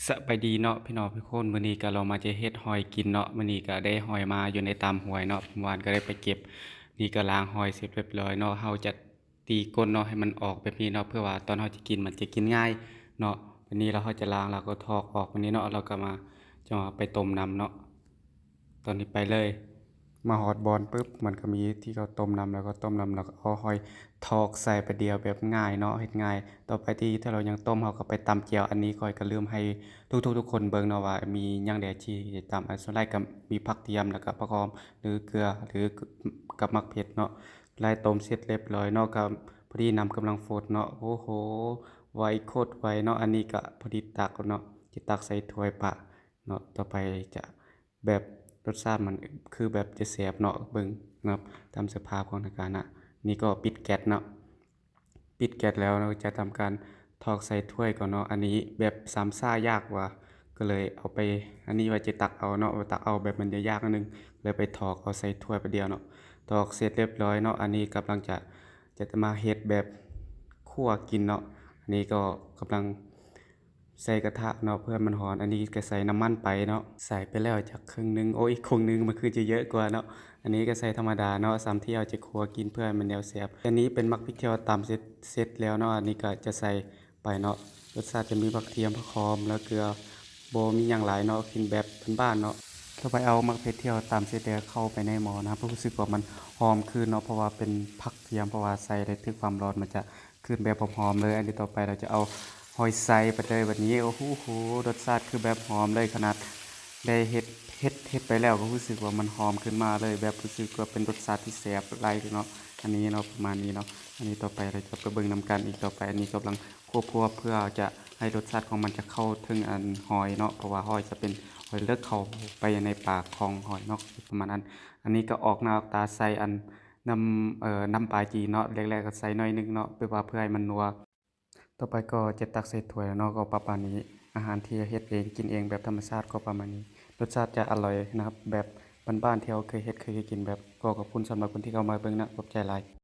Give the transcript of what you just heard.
สบายดีเนาะพี่น้องทุกคนมื้อนี้ก็เรามาจะเฮ็ดหอยกินเนาะมื้อนี้ก็ได้หอยมาอยู่ในตามห้วยเนาะเมื่อวานก็ได้ไปเก็บนี่ก็ล้างหอยเสร็จเรียบร้อยเนาะเฮาจะตีก้นเนาะให้มันออกแบบนี้เนาะเพื่อว่าตอนเฮาจะกินมันจะกินง่ายเนาะวันนี้เราเฮาจะล้างแล้วก็ถอกออกวันนี้เนาะเราก็มาจะมาไปต้มน้ำเนาะตอนนี้ไปเลยมาฮอดบอนปึ๊บมันก็มีที่เขาต้มน้ำแล้วก็ต้มน้ำแล้วก็เอาหอยถอกใส่ไปเดียวแบบง่ายเนาะเฮ็ดง่ายต่อไปที่ถ้าเรายังต้มเฮาก็ไปตำแจ่วอันนี้ข้อยก็ลืมให้ ทุกคนเบิ่งเนาะว่ามีหยังแหน่ที่ตามอันส่วนหลายก็มีผักเทียมแล้วก็ผักหอมหรือเกลือหรือกับมักเผ็ดเนาะลายต้มเสร็จเรียบร้อยเนาะก็พอดีน้ำกำลังฟดเนาะโอ้โฮไวโคตรไวเนาะอันนี้ก็พอดีตักแล้วเนาะสิตักใส่ถ้วยปะเนาะต่อไปจะแบบรสชาติมันคือแบบจะแซ่บเนาะเบิ่งนะครับตามสภาพของสถานการณ์น่ะนี่ก็ปิดแก๊สเนาะ ปิดแก๊สแล้วเราจะทำการทอกใส่ถ้วยก่อนเนาะอันนี้แบบสามซ่ายากกว่าก็เลยเอาไปอันนี้ไว้จะตักเอาเนาะตักเอาแบบมันจะยากนิดนึงเลยไปถอกเอาใส่ถ้วยไปเดียวเนาะถอกเสร็จเรียบร้อยเนาะอันนี้กำลังจะมาเฮ็ดแบบคั่วกินเนาะอันนี้ก็กำลังใส่กระทะเนาะเพื่อมันร้อนอันนี้ก็ใส่น้ำมันไปเนาะใส่ไปแล้วจากครึ่งหนึงโอ้ยครึ่งหนึงมันคือจะเยอะกว่าเนาะ อันนี้ก็ใส่ธรรมดาเนาะซ้ำที่เราจะคั่วกินเพื่อให้มันแนวแซ่บอันนี้เป็นมักพริกที่เราตำเสร็จแล้วเนาะอันนี้ก็จะใส่ไปเนาะรสชาติจะมีผักเทียมผักหอมแล้วเกลือบ่มีหยังหลายเนาะกินแบบบ้านๆเนาะต่อไปเอามักเผ็ดที่เราตำเสร็จแล้วเข้าไปในหม้อนะครับเพราะรู้สึกว่ามันหอมขึ้นเนาะเพราะว่าเป็นผักเทียมเพราะว่าใส่ได้ถึงความร้อนมันจะขึ้นแบบหอมๆเลยอันนี้ต่อไปเราจะเอาหอยใส่ไปเลยแบบนี้โอ้โหรสชาติคือแบบหอมเลยขนาด ได้เฮ็ดไปแล้วก็รู้สึกว่ามันหอมขึ้นมาเลยแบบรู้สึกว่าเป็นรสชาติที่แซ่บหลายเนาะอันนี้เนาะประมาณนี้เนาะอันนี้ต่อไปเราจะไปเบิ่งนำกันอีกต่อไปอันนี้กำลังคั่วๆเพื่อจะให้รสชาติของมันจะเข้าถึงอันหอยเนาะเพราะว่าหอยจะเป็นหอยเลือดเข้าไปในปากของหอยเนาะประมาณนั้นอันนี้ก็ออกหน้าออกตาใส่อันน้ำปลาจีนเนาะแรกๆก็ใส่น้อยหนึงเนาะเพื่อว่าเพื่อให้มันนัว ต่อไปก็จะตักใส่ถ้วยแล้วเนาะก็ประมาณนี้อาหารที่เฮ็ดเองกินเองแบบธรรมชาติก็ประมาณนี้รสชาติจะอร่อยนะครับแบบบ้านๆที่เราเคยเฮ็ดเคยกินแบบก็ขอบคุณสำหรับคนที่เข้ามาเบิ่งนะขอบใจหลาย